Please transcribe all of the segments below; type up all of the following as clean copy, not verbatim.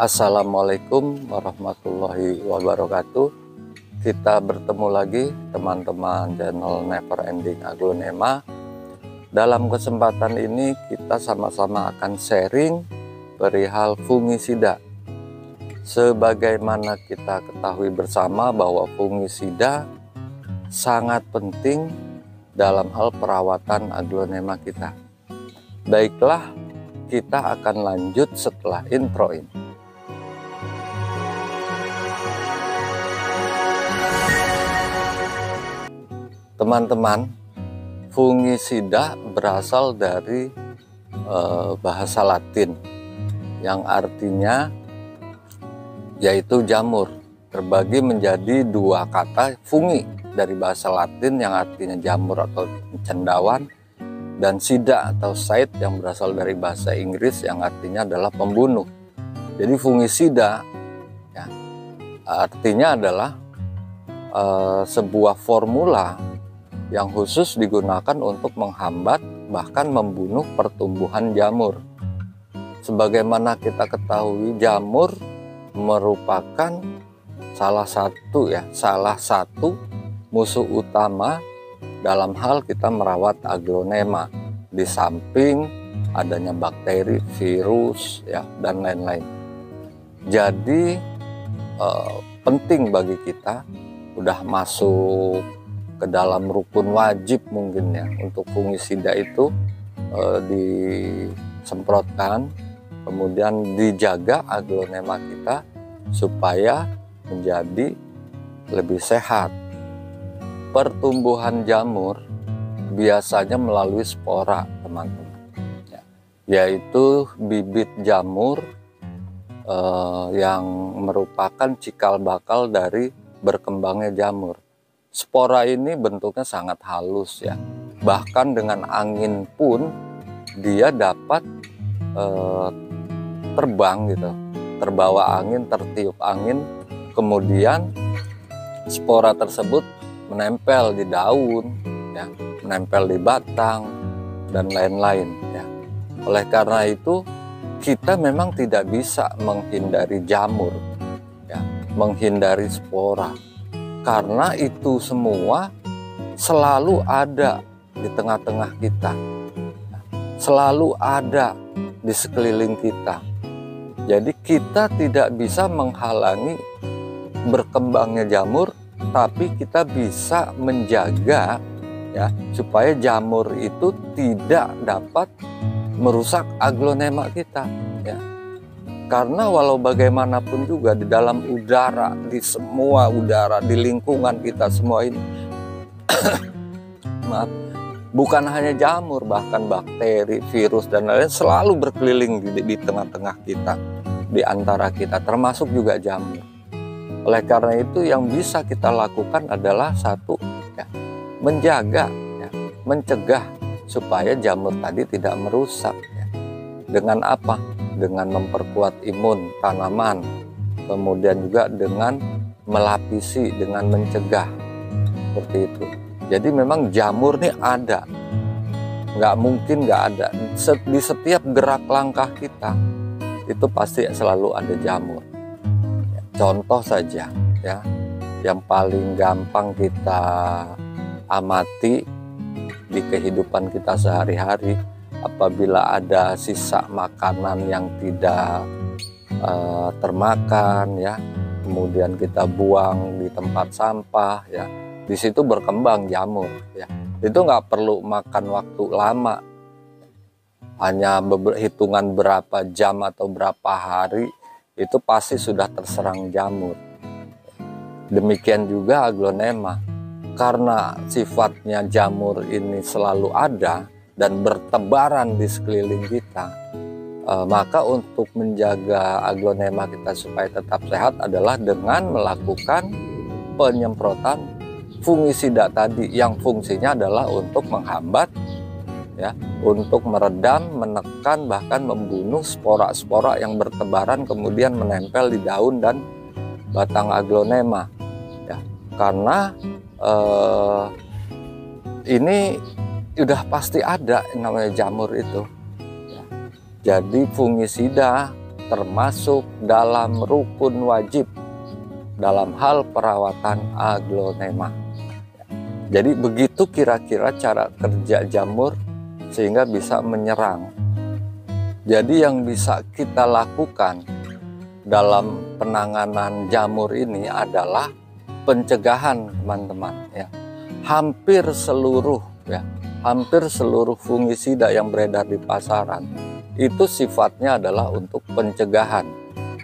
Assalamualaikum warahmatullahi wabarakatuh. Kita bertemu lagi teman-teman channel Never Ending Aglonema. Dalam kesempatan ini kita sama-sama akan sharing perihal fungisida. Sebagaimana kita ketahui bersama bahwa fungisida sangat penting dalam hal perawatan aglonema kita. Baiklah, kita akan lanjut setelah intro ini. Teman-teman, fungisida berasal dari bahasa Latin yang artinya yaitu jamur. Terbagi menjadi dua kata, fungi dari bahasa Latin yang artinya jamur atau cendawan, dan sida atau side yang berasal dari bahasa Inggris yang artinya adalah pembunuh. Jadi fungisida ya, artinya adalah sebuah formula yang khusus digunakan untuk menghambat bahkan membunuh pertumbuhan jamur. Sebagaimana kita ketahui, jamur merupakan salah satu musuh utama dalam hal kita merawat aglonema, di samping adanya bakteri, virus ya, dan lain-lain. Jadi penting bagi kita, udah masuk ke dalam rukun wajib mungkin ya, untuk fungisida itu disemprotkan, kemudian dijaga aglonema kita supaya menjadi lebih sehat. Pertumbuhan jamur biasanya melalui spora, teman-teman ya, yaitu bibit jamur yang merupakan cikal bakal dari berkembangnya jamur. Spora ini bentuknya sangat halus ya, bahkan dengan angin pun dia dapat terbang gitu, terbawa angin, tertiup angin, kemudian spora tersebut menempel di daun ya, menempel di batang dan lain-lain ya. Oleh karena itu kita memang tidak bisa menghindari jamur ya, menghindari spora, karena itu semua selalu ada di tengah-tengah kita, selalu ada di sekeliling kita. Jadi kita tidak bisa menghalangi berkembangnya jamur, tapi kita bisa menjaga ya, supaya jamur itu tidak dapat merusak aglonema kita ya. Karena walau bagaimanapun juga di dalam udara, di semua udara, di lingkungan kita semua ini, maaf, bukan hanya jamur, bahkan bakteri, virus, dan lain-lain selalu berkeliling di tengah-tengah kita, di antara kita, termasuk juga jamur. Oleh karena itu yang bisa kita lakukan adalah satu, ya, menjaga, ya, mencegah supaya jamur tadi tidak merusak. Ya. Dengan apa? Dengan memperkuat imun tanaman, kemudian juga dengan melapisi, dengan mencegah, seperti itu. Jadi memang jamur ini ada, nggak mungkin nggak ada. Di setiap gerak langkah kita itu pasti selalu ada jamur. Contoh saja ya, yang paling gampang kita amati di kehidupan kita sehari-hari, apabila ada sisa makanan yang tidak termakan ya, kemudian kita buang di tempat sampah ya, di situ berkembang jamur ya. Itu nggak perlu makan waktu lama, hanya hitungan berapa jam atau berapa hari itu pasti sudah terserang jamur. Demikian juga aglonema, karena sifatnya jamur ini selalu ada dan bertebaran di sekeliling kita, maka untuk menjaga aglonema kita supaya tetap sehat adalah dengan melakukan penyemprotan fungisida tadi, yang fungsinya adalah untuk menghambat ya, untuk meredam, menekan, bahkan membunuh spora-spora yang bertebaran kemudian menempel di daun dan batang aglonema ya. Karena ini udah pasti ada yang namanya jamur itu ya. Jadi fungisida termasuk dalam rukun wajib dalam hal perawatan aglonema. Jadi begitu kira-kira cara kerja jamur sehingga bisa menyerang. Jadi yang bisa kita lakukan dalam penanganan jamur ini adalah pencegahan, teman-teman, ya. Hampir seluruh fungisida yang beredar di pasaran itu sifatnya adalah untuk pencegahan.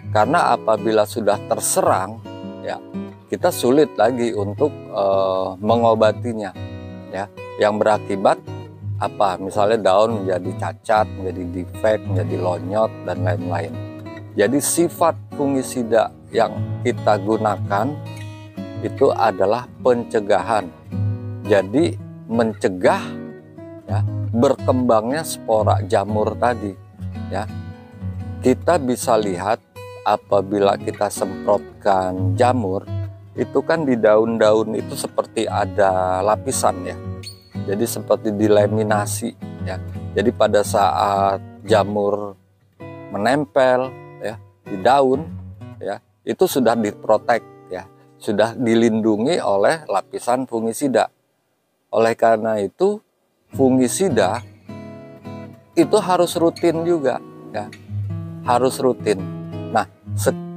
Karena apabila sudah terserang, ya, kita sulit lagi untuk mengobatinya, ya, yang berakibat apa? Misalnya daun menjadi cacat, menjadi defek, menjadi lonyot dan lain-lain. Jadi sifat fungisida yang kita gunakan itu adalah pencegahan. Jadi mencegah, ya, berkembangnya spora jamur tadi, ya. Kita bisa lihat apabila kita semprotkan jamur, itu kan di daun-daun itu seperti ada lapisan, ya. Jadi seperti dilaminasi, ya. Jadi pada saat jamur menempel, ya, di daun, ya, itu sudah diprotek, ya, sudah dilindungi oleh lapisan fungisida. Oleh karena itu fungisida itu harus rutin juga, ya, harus rutin. Nah,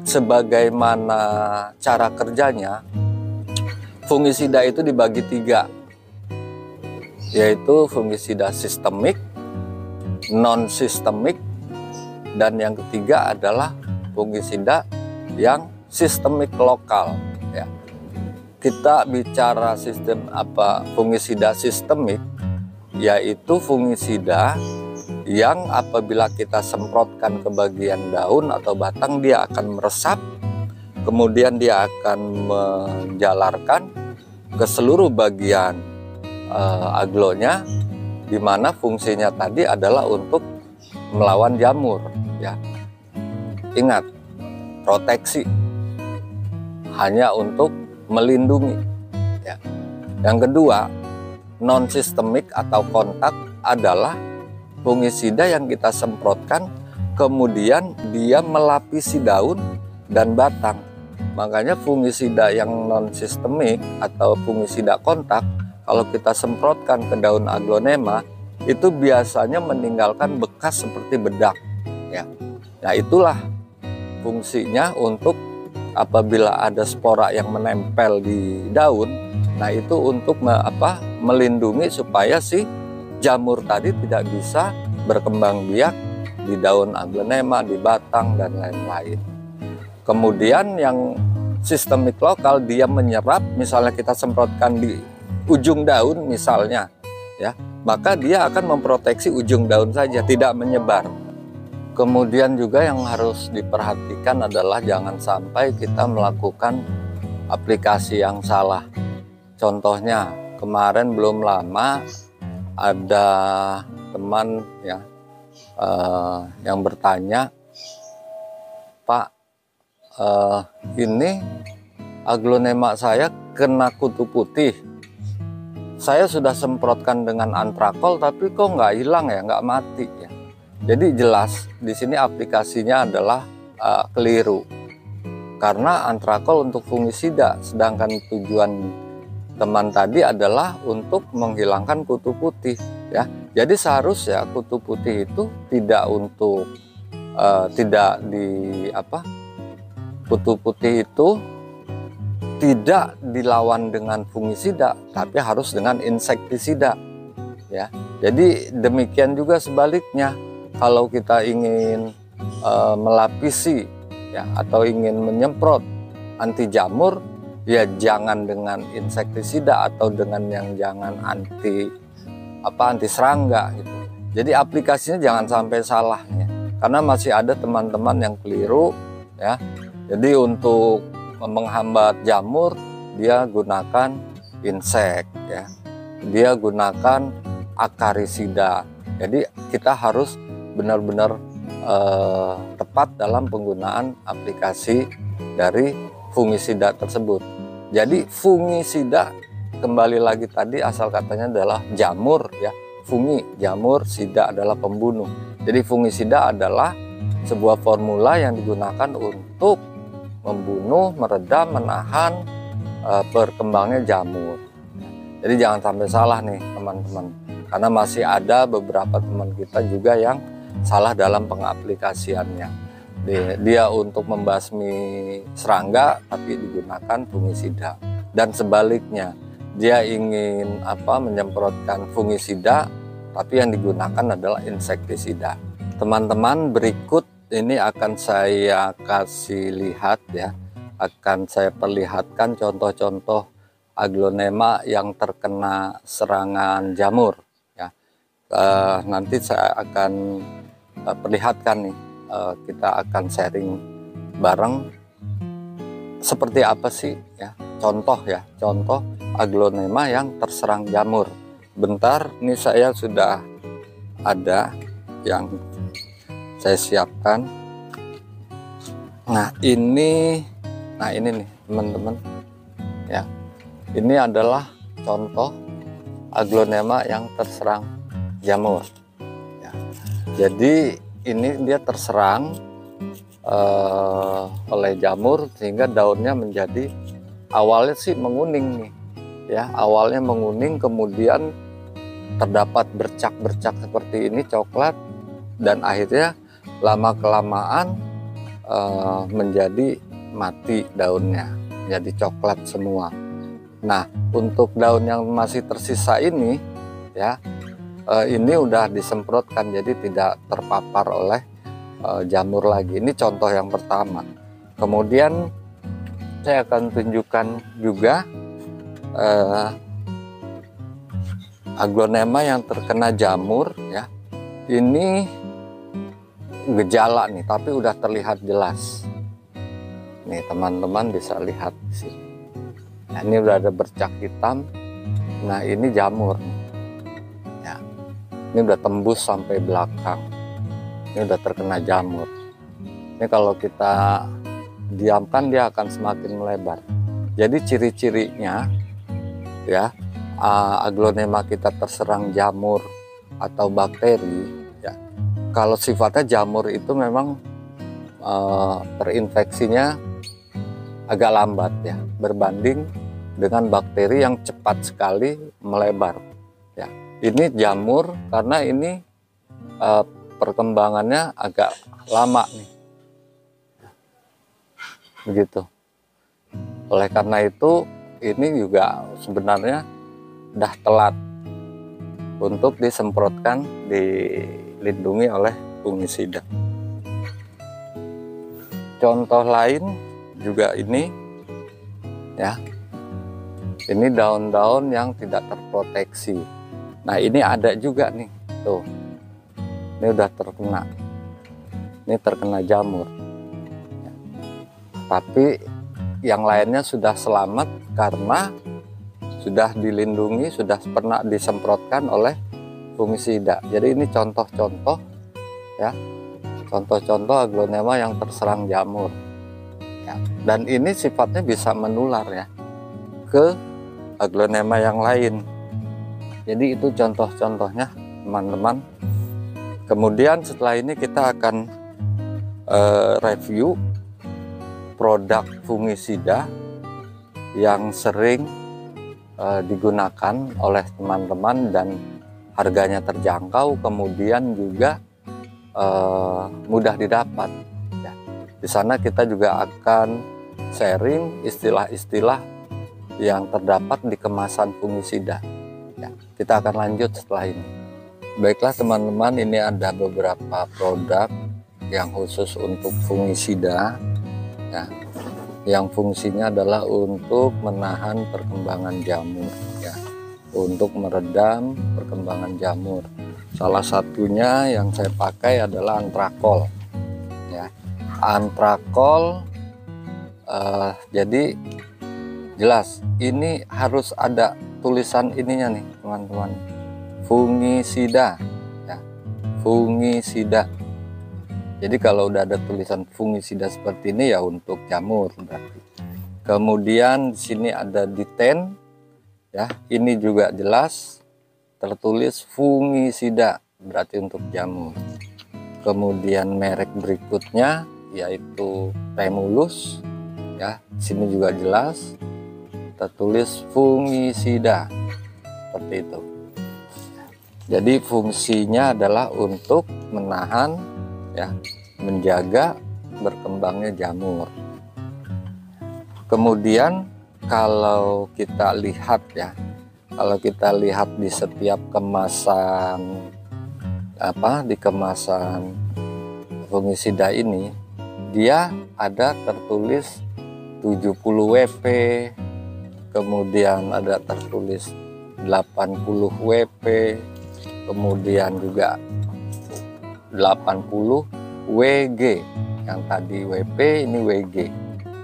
sebagaimana cara kerjanya, fungisida itu dibagi 3, yaitu fungisida sistemik, non-sistemik, dan yang ketiga adalah fungisida yang sistemik lokal, ya. Kita bicara fungisida sistemik, yaitu fungisida yang apabila kita semprotkan ke bagian daun atau batang, dia akan meresap, kemudian dia akan menjalarkan ke seluruh bagian aglonya, di mana fungsinya tadi adalah untuk melawan jamur, ya. Ingat, proteksi hanya untuk melindungi, ya. Yang kedua, non sistemik atau kontak adalah fungisida yang kita semprotkan, kemudian dia melapisi daun dan batang. Makanya fungisida yang non-sistemik atau fungisida kontak, kalau kita semprotkan ke daun aglonema, itu biasanya meninggalkan bekas seperti bedak, ya. Nah, itulah fungsinya untuk apabila ada spora yang menempel di daun, nah itu untuk melindungi supaya si jamur tadi tidak bisa berkembang biak di daun aglonema, di batang, dan lain-lain. Kemudian yang sistemik lokal, dia menyerap, misalnya kita semprotkan di ujung daun misalnya, ya, maka dia akan memproteksi ujung daun saja, tidak menyebar. Kemudian juga yang harus diperhatikan adalah jangan sampai kita melakukan aplikasi yang salah. Contohnya, kemarin belum lama ada teman, ya, yang bertanya, Pak, ini aglonema saya kena kutu putih. Saya sudah semprotkan dengan antrakol, tapi kok nggak hilang, ya, nggak mati, ya. Jadi jelas di sini aplikasinya adalah keliru, karena antrakol untuk fungisida, sedangkan tujuan teman tadi adalah untuk menghilangkan kutu putih, ya. Jadi seharusnya kutu putih itu tidak untuk kutu putih itu tidak dilawan dengan fungisida, tapi harus dengan insektisida, ya. Jadi demikian juga sebaliknya, kalau kita ingin melapisi, ya, atau ingin menyemprot anti jamur, ya jangan dengan insektisida atau dengan yang jangan anti serangga, gitu. Jadi aplikasinya jangan sampai salah, ya. Karena masih ada teman-teman yang keliru, ya. Jadi untuk menghambat jamur, dia gunakan insek, ya. Dia gunakan akarisida. Jadi kita harus benar-benar tepat dalam penggunaan aplikasi dari fungisida tersebut. Jadi fungisida, kembali lagi tadi asal katanya adalah jamur, ya. Fungi, jamur, sida adalah pembunuh. Jadi fungisida adalah sebuah formula yang digunakan untuk membunuh, meredam, menahan berkembangnya jamur. Jadi jangan sampai salah nih teman-teman, karena masih ada beberapa teman kita juga yang salah dalam pengaplikasiannya. Dia untuk membasmi serangga tapi digunakan fungisida, dan sebaliknya dia ingin menyemprotkan fungisida tapi yang digunakan adalah insektisida. Teman-teman, berikut ini akan saya kasih lihat ya, akan saya perlihatkan contoh-contoh aglonema yang terkena serangan jamur ya. Nanti saya akan perlihatkan nih, kita akan sharing bareng seperti apa sih ya, contoh aglonema yang terserang jamur. Bentar, ini saya sudah ada yang saya siapkan. Nah ini nih teman-teman ya, ini adalah contoh aglonema yang terserang jamur ya. Jadi ini dia terserang oleh jamur sehingga daunnya menjadi, awalnya sih menguning nih ya, awalnya menguning, kemudian terdapat bercak-bercak seperti ini coklat, dan akhirnya lama kelamaan menjadi mati daunnya, jadi coklat semua. Nah, untuk daun yang masih tersisa ini ya, ini udah disemprotkan, jadi tidak terpapar oleh jamur lagi. Ini contoh yang pertama. Kemudian saya akan tunjukkan juga aglonema yang terkena jamur ya. Ini gejala nih, tapi udah terlihat jelas. Nih teman-teman bisa lihat di sini. Nah, ini udah ada bercak hitam. Nah, ini jamur. Ya. Ini udah tembus sampai belakang. Ini udah terkena jamur. Ini kalau kita diamkan dia akan semakin melebar. Jadi ciri-cirinya ya, aglonema kita terserang jamur atau bakteri ya. Kalau sifatnya jamur itu memang terinfeksinya agak lambat ya, berbanding dengan bakteri yang cepat sekali melebar ya. Ini jamur karena ini perkembangannya agak lama nih, begitu. Oleh karena itu ini juga sebenarnya udah telat untuk disemprotkan, dilindungi oleh fungisida. Contoh lain juga ini ya, ini daun-daun yang tidak terproteksi. Nah, ini ada juga nih, tuh, ini udah terkena, ini terkena jamur ya. Tapi yang lainnya sudah selamat karena sudah dilindungi, sudah pernah disemprotkan oleh fungisida. Jadi ini contoh-contoh ya, contoh-contoh aglonema yang terserang jamur ya. Dan ini sifatnya bisa menular ya ke aglonema yang lain. Jadi itu contoh-contohnya teman-teman. Kemudian setelah ini kita akan review produk fungisida yang sering digunakan oleh teman-teman dan harganya terjangkau, kemudian juga mudah didapat ya. Di sana kita juga akan sharing istilah-istilah yang terdapat di kemasan fungisida ya. Kita akan lanjut setelah ini. Baiklah teman-teman, ini ada beberapa produk yang khusus untuk fungisida ya, yang fungsinya adalah untuk menahan perkembangan jamur ya, untuk meredam perkembangan jamur. Salah satunya yang saya pakai adalah antrakol ya. Antrakol jadi jelas ini harus ada tulisan ininya nih teman-teman, fungisida ya, fungisida. Jadi kalau udah ada tulisan fungisida seperti ini ya untuk jamur berarti. Kemudian di sini ada diten ya, ini juga jelas tertulis fungisida berarti untuk jamur. Kemudian merek berikutnya yaitu Premulus, ya. Sini juga jelas tertulis fungisida seperti itu. Jadi fungsinya adalah untuk menahan, ya, menjaga berkembangnya jamur. Kemudian kalau kita lihat, ya, kalau kita lihat di setiap kemasan di kemasan fungisida ini, dia ada tertulis 70 WP, kemudian ada tertulis 80 WP, kemudian juga 80 WG. Yang tadi WP, ini WG.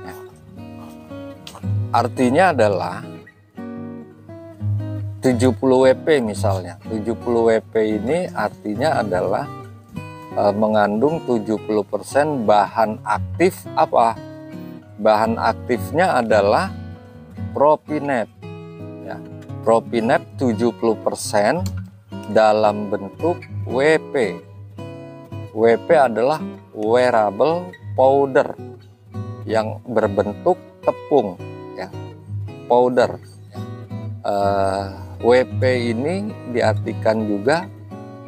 Nah, artinya adalah 70 WP misalnya. 70 WP ini artinya adalah mengandung 70% bahan aktif apa? Bahan aktifnya adalah propinep, ya. Propinep 70% dalam bentuk WP. WP adalah wearable powder yang berbentuk tepung, ya. Powder. WP ini diartikan juga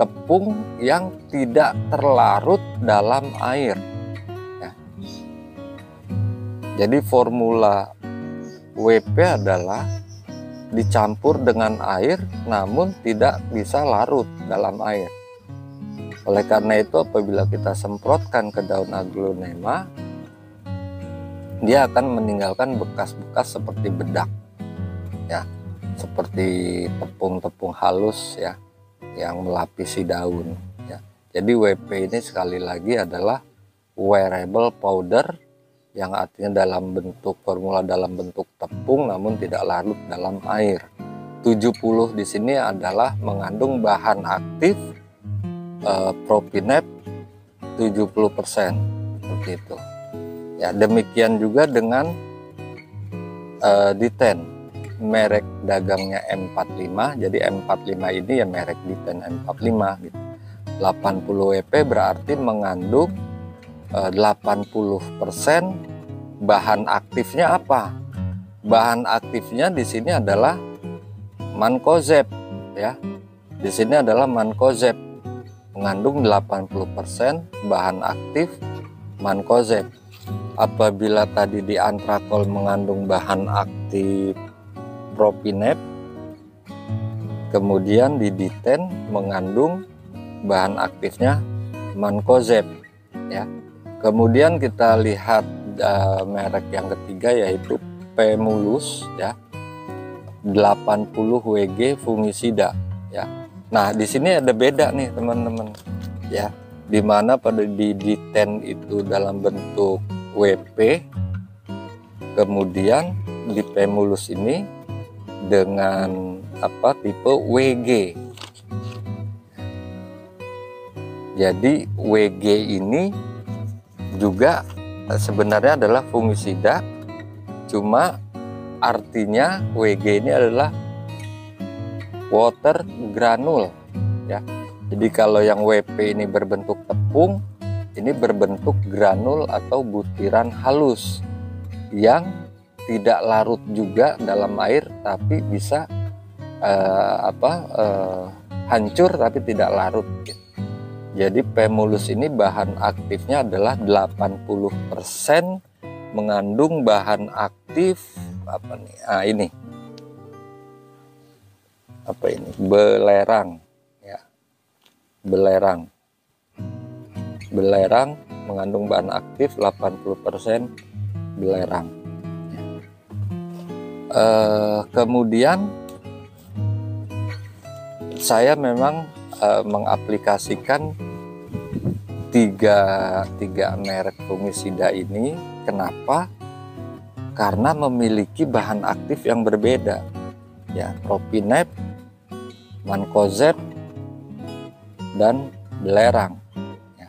tepung yang tidak terlarut dalam air, ya. Jadi formula WP adalah dicampur dengan air namun tidak bisa larut dalam air. Oleh karena itu apabila kita semprotkan ke daun aglonema, dia akan meninggalkan bekas-bekas seperti bedak, ya, seperti tepung-tepung halus, ya, yang melapisi daun, ya. Jadi WP ini sekali lagi adalah wearable powder yang artinya formula dalam bentuk tepung namun tidak larut dalam air. 70 di sini adalah mengandung bahan aktif propinep 70%, seperti itu. Ya, demikian juga dengan Diten, merek dagangnya M45. Jadi M45 ini ya merek Diten M45 gitu. 80 WP berarti mengandung 80% bahan aktifnya apa? Bahan aktifnya di sini adalah mancozeb, ya. Di sini adalah mancozeb, mengandung 80% bahan aktif mancozeb. Apabila tadi di antrakol mengandung bahan aktif propinep, kemudian di Diten mengandung bahan aktifnya mancozeb, ya. Kemudian kita lihat merek yang ketiga yaitu Premulus, ya, 80 WG fungisida, ya. Nah, di sini ada beda nih teman-teman, ya, dimana pada di Diten itu dalam bentuk WP, kemudian di Premulus ini dengan tipe WG. Jadi WG ini juga sebenarnya adalah fungisida, cuma artinya WG ini adalah water granule, ya. Jadi kalau yang WP ini berbentuk tepung, ini berbentuk granul atau butiran halus yang tidak larut juga dalam air tapi bisa hancur tapi tidak larut, gitu. Jadi Premulus ini bahan aktifnya adalah 80% mengandung bahan aktif ini belerang, ya. Belerang mengandung bahan aktif 80% belerang. Kemudian saya memang mengaplikasikan tiga merek fungisida ini. Kenapa? Karena memiliki bahan aktif yang berbeda, ya, propinep, mancozeb, dan belerang, ya.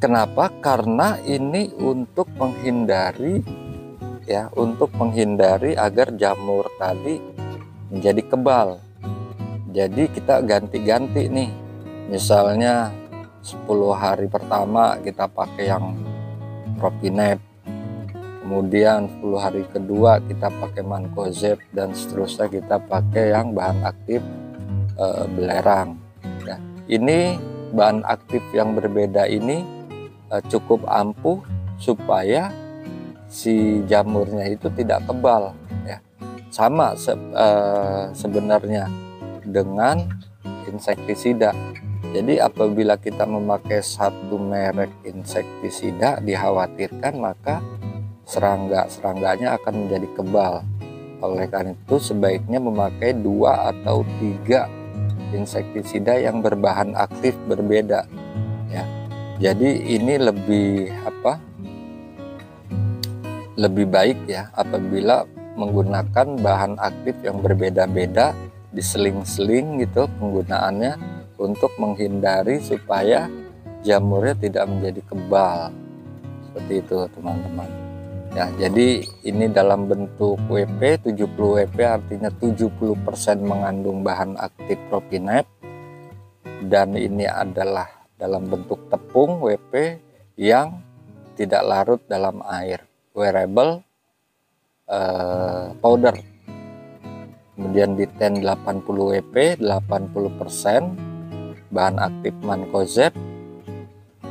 Kenapa? Karena ini untuk menghindari agar jamur tadi menjadi kebal. Jadi kita ganti-ganti nih, misalnya 10 hari pertama kita pakai yang Propinep, kemudian 10 hari kedua kita pakai Mancozeb, dan seterusnya kita pakai yang bahan aktif belerang. Ya, ini bahan aktif yang berbeda ini cukup ampuh supaya si jamurnya itu tidak kebal, ya. Sama sebenarnya dengan insektisida. Jadi apabila kita memakai satu merek insektisida, dikhawatirkan maka serangga-serangganya akan menjadi kebal. Oleh karena itu sebaiknya memakai 2 atau 3 insektisida yang berbahan aktif berbeda, ya. Jadi ini lebih baik ya apabila menggunakan bahan aktif yang berbeda-beda, diseling-seling gitu penggunaannya, untuk menghindari supaya jamurnya tidak menjadi kebal. Seperti itu teman-teman. Ya, jadi ini dalam bentuk WP, 70 WP artinya 70% mengandung bahan aktif Propinep, dan ini adalah dalam bentuk tepung WP yang tidak larut dalam air, wearable powder. Kemudian di ten 80 WP, 80% bahan aktif Mancozeb,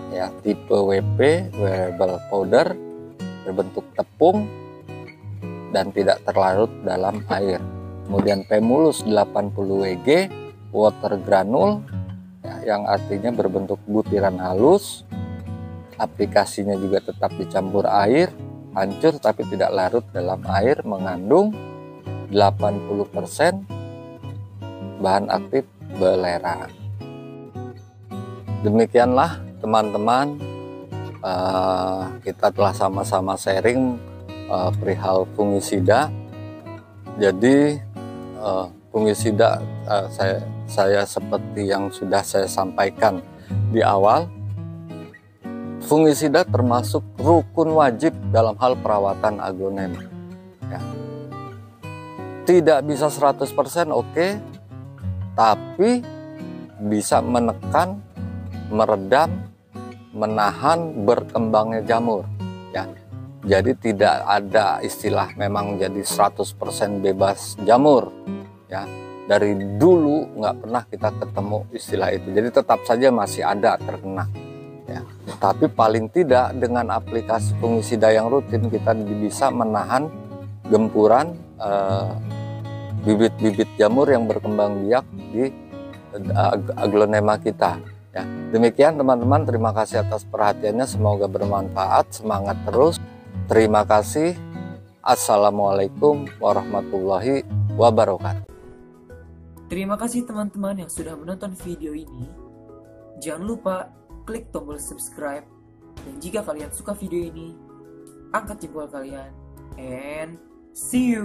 ya, tipe WP, wearable powder, berbentuk tepung dan tidak terlarut dalam air. Kemudian Pemulus 80 WG, water granule, ya, yang artinya berbentuk butiran halus, aplikasinya juga tetap dicampur air, hancur tapi tidak larut dalam air, mengandung 80% bahan aktif belerang. Demikianlah teman-teman, kita telah sama-sama sharing perihal fungisida. Jadi fungisida saya seperti yang sudah saya sampaikan di awal, fungisida termasuk rukun wajib dalam hal perawatan aglonema, ya. Tidak bisa 100% oke, tapi bisa menekan, meredam, menahan berkembangnya jamur, ya. Jadi tidak ada istilah memang jadi 100% bebas jamur, ya. Dari dulu nggak pernah kita ketemu istilah itu. Jadi tetap saja masih ada terkena, ya. Tapi paling tidak dengan aplikasi fungisida yang rutin kita bisa menahan gempuran bibit-bibit jamur yang berkembang biak di aglonema kita. Ya, demikian teman-teman, terima kasih atas perhatiannya, semoga bermanfaat, semangat terus. Terima kasih. Assalamualaikum warahmatullahi wabarakatuh. Terima kasih teman-teman yang sudah menonton video ini. Jangan lupa klik tombol subscribe, dan jika kalian suka video ini, angkat jempol kalian, and see you.